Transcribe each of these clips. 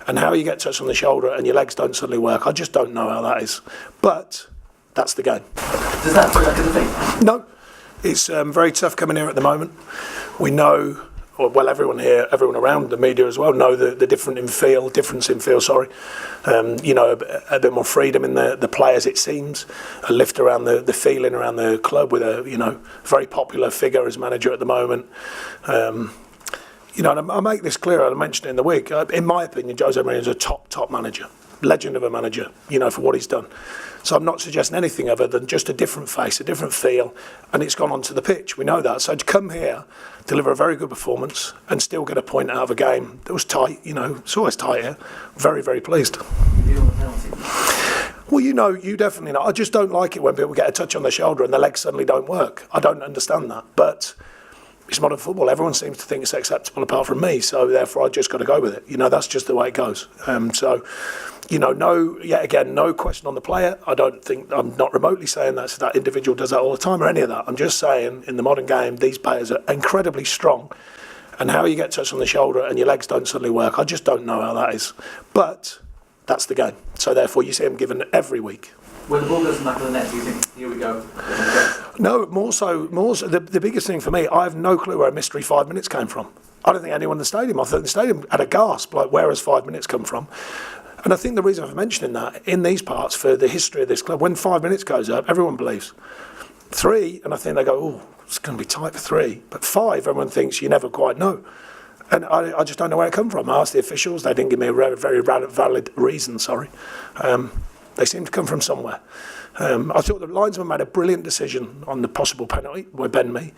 And how you get touched on the shoulder and your legs don't suddenly work, I just don't know how that is. But that's the game. Does that feel like a defeat? No. It's very tough coming here at the moment. We know, well, everyone here, everyone around the media as well, know the difference in feel, a bit more freedom in the players, it seems. A lift around the feeling around the club with a, very popular figure as manager at the moment. And I make this clear, I mentioned it in the week, in my opinion, Jose Mourinho is a top manager, legend of a manager, for what he's done. So I'm not suggesting anything other than just a different face, a different feel, and it's gone onto the pitch. We know that. So to come here, deliver a very good performance, and still get a point out of a game that was tight, it's always tight here. Very, very pleased. Well, you definitely know. I just don't like it when people get a touch on the shoulder and the legs suddenly don't work. I don't understand that. But it's modern football. Everyone seems to think it's acceptable apart from me. So therefore, I just got to go with it. That's just the way it goes. No question on the player. I'm not remotely saying that individual does that all the time or any of that. I'm just saying in the modern game, these players are incredibly strong. And how you get touched on the shoulder and your legs don't suddenly work, I just don't know how that is. But that's the game. So therefore, you see them given every week. When the ball goes in the back of the net, do you think, here we go? No, more so, the biggest thing for me, I have no clue where a mystery 5 minutes came from. I don't think anyone in the stadium. I think the stadium had a gasp, like, where has 5 minutes come from? And I think the reason for mentioning that, in these parts, for the history of this club, when 5 minutes goes up, everyone believes. 3, and I think they go, oh, it's going to be tight for 3. But 5, everyone thinks you never quite know. And I just don't know where it come from. I asked the officials, they didn't give me a very valid reason, They seem to come from somewhere. I thought the linesman made a brilliant decision on the possible penalty with Burnley.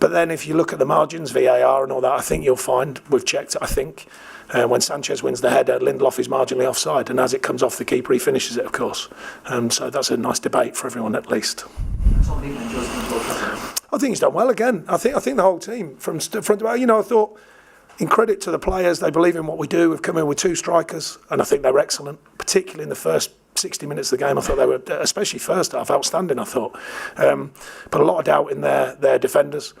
But then if you look at the margins, VAR and all that, I think you'll find, we've checked it, I think, when Sanchez wins the header, Lindelof is marginally offside. And as it comes off the keeper, he finishes it, of course. So that's a nice debate for everyone, at least. I think he's done well again. I think the whole team, from I thought, in credit to the players, they believe in what we do. We've come in with 2 strikers, and I think they were excellent, particularly in the first 60 minutes of the game. I thought they were, especially first half, outstanding, I thought. Put a lot of doubt in their defenders.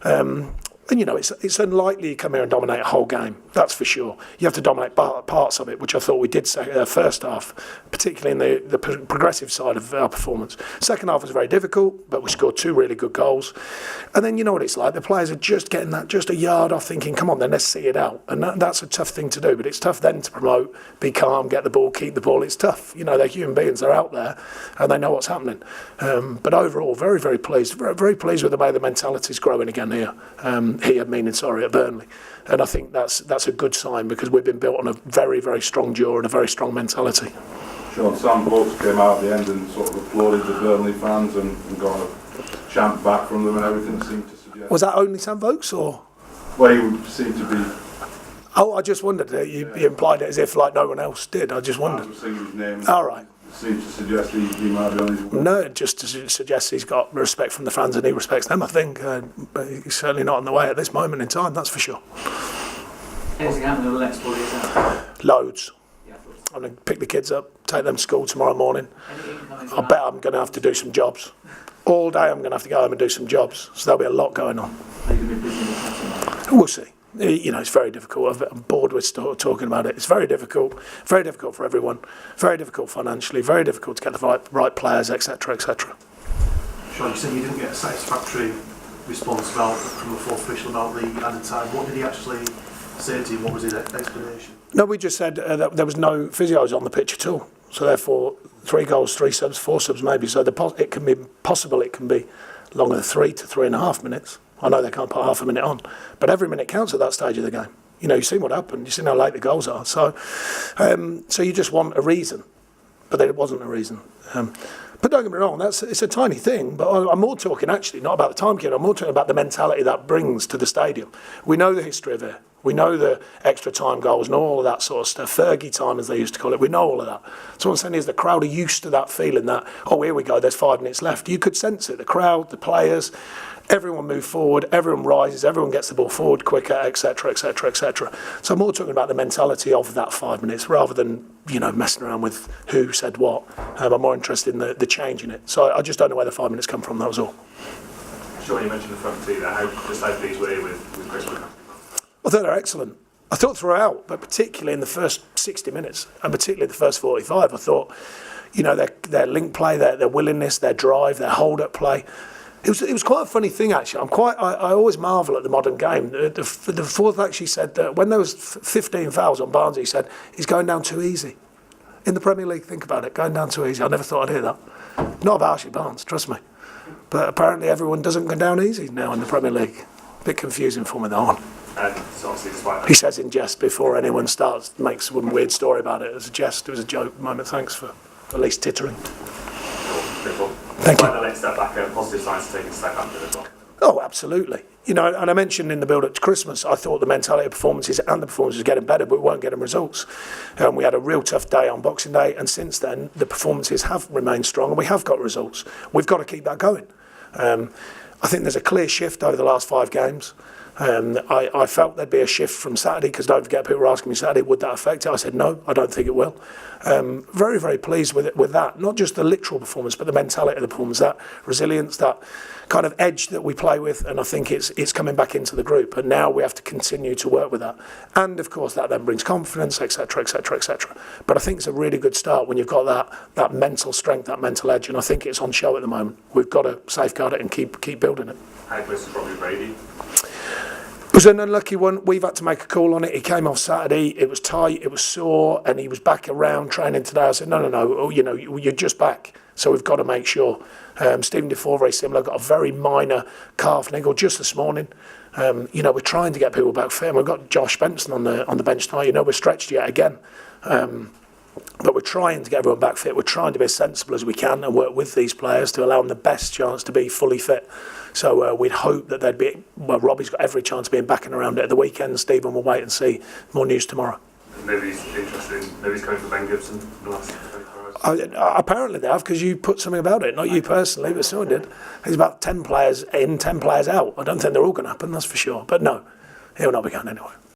And it's unlikely you come here and dominate a whole game, that's for sure. You have to dominate parts of it, which I thought we did first half, particularly in the progressive side of our performance. Second half was very difficult, but we scored 2 really good goals. And then you know what it's like, the players are just getting that just a yard off, thinking, come on then, let's see it out. And that's a tough thing to do, but it's tough then to promote, be calm, get the ball, keep the ball. It's tough. They're human beings, they're out there, and they know what's happening. But overall, very, very pleased. Very, very pleased with the way the mentality's growing again here. At Burnley. And I think that's a good sign, because we've been built on a very, very strong jaw and a very strong mentality. Sean, Sam Vokes came out at the end and sort of applauded the Burnley fans and got a chant back from them, and everything seemed to suggest... Was that only Sam Vokes, or...? Well, he seemed to be... Oh, I just wondered. You implied it as if like no one else did. I just wondered. I was singing his name. All right. Seemed to suggest he might be on his way. No, just to suggest he's got respect from the fans and he respects them, I think. But he's certainly not on the way at this moment in time, that's for sure. Anything happening in the next 4 years? Loads. I'm going to pick the kids up, take them to school tomorrow morning. I bet I'm going to have to do some jobs. All day I'm going to have to go home and do some jobs. So there'll be a lot going on. Are you going to be busy with We'll see. It's very difficult. I'm bored with talking about it. It's very difficult for everyone. Very difficult financially. Very difficult to get the right players, etc., etc. Sean, you said you didn't get a satisfactory response from the fourth official about the added time. What did he actually say to you? What was his explanation? No, we just said that there was no physios on the pitch at all. So therefore, 3 goals, 3 subs, 4 subs maybe. So it can be possible. It can be longer than 3 to 3.5 minutes. I know they can't put half a minute on, but every minute counts at that stage of the game. You've seen what happened. You've seen how late the goals are. So you just want a reason, but there wasn't a reason. But don't get me wrong, it's a tiny thing. But I'm more talking actually not about the time count. I'm more talking about the mentality that brings to the stadium. We know the history of it. We know the extra time goals and all of that sort of stuff. Fergie time, as they used to call it. We know all of that. So what I'm saying is the crowd are used to that feeling that, oh, here we go, there's 5 minutes left. You could sense it. The crowd, the players, everyone moves forward, everyone rises, everyone gets the ball forward quicker, etc., etc., etc. So I'm more talking about the mentality of that 5 minutes rather than, messing around with who said what. I'm more interested in the change in it. So I just don't know where the 5 minutes come from, that was all. Sure, you mentioned the front three there. How pleased were you with Chris? I thought they're excellent. I thought throughout, but particularly in the first 60 minutes, and particularly the first 45, I thought, you know, their link play, their willingness, their drive, their hold-up play. It was quite a funny thing, actually. I always marvel at the modern game. The fourth actually said that when there was 15 fouls on Barnes, he said, he's going down too easy. In the Premier League, think about it, going down too easy. I never thought I'd hear that. Not about Ashley Barnes, trust me. But apparently everyone doesn't go down easy now in the Premier League. Bit confusing for me, that one. So obviously despite that, He says in jest before anyone starts, makes one weird story about it. It was a jest, it was a joke moment. Thanks for at least tittering. Thank you. the next step back, positive signs to take a step back as well. Oh, absolutely. You know, and I mentioned in the build-up to Christmas, I thought the mentality of performances and the performances were getting better, but we weren't getting results. We had a real tough day on Boxing Day, and since then, the performances have remained strong, and we have got results. We've got to keep that going. I think there's a clear shift over the last 5 games. I felt there'd be a shift from Saturday, because don't forget, people were asking me Saturday, would that affect it? I said, no, I don't think it will. Very, very pleased with that. Not just the literal performance, but the mentality of the performance, that resilience, that kind of edge that we play with, and I think it's coming back into the group. And now we have to continue to work with that. And, of course, that then brings confidence, etc., etc., etc. But I think it's a really good start when you've got that mental strength, that mental edge, and I think it's on show at the moment. We've got to safeguard it and keep building it. How close is Robbie Brady? It was an unlucky one. We've had to make a call on it. He came off Saturday. It was tight. It was sore, and he was back around training today. I said, no. Oh, you know, you're just back, so we've got to make sure. Stephen Defoe, very similar, got a very minor calf niggle just this morning. You know, we're trying to get people back fit. And we've got Josh Benson on the bench tonight. You know, we're stretched yet again. But we're trying to get everyone back fit. We're trying to be as sensible as we can and work with these players to allow them the best chance to be fully fit. So we'd hope that they'd be. Well, Robbie's got every chance of being back and around it at the weekend. Stephen will wait and see. More news tomorrow. Nobody's interested in, nobody's coming for Ben Gibson in the last 24 hours. Apparently they have, because you put something about it. Not you personally, but someone did. There's about 10 players in, 10 players out. I don't think they're all going to happen, that's for sure. But no, he'll not be going anywhere.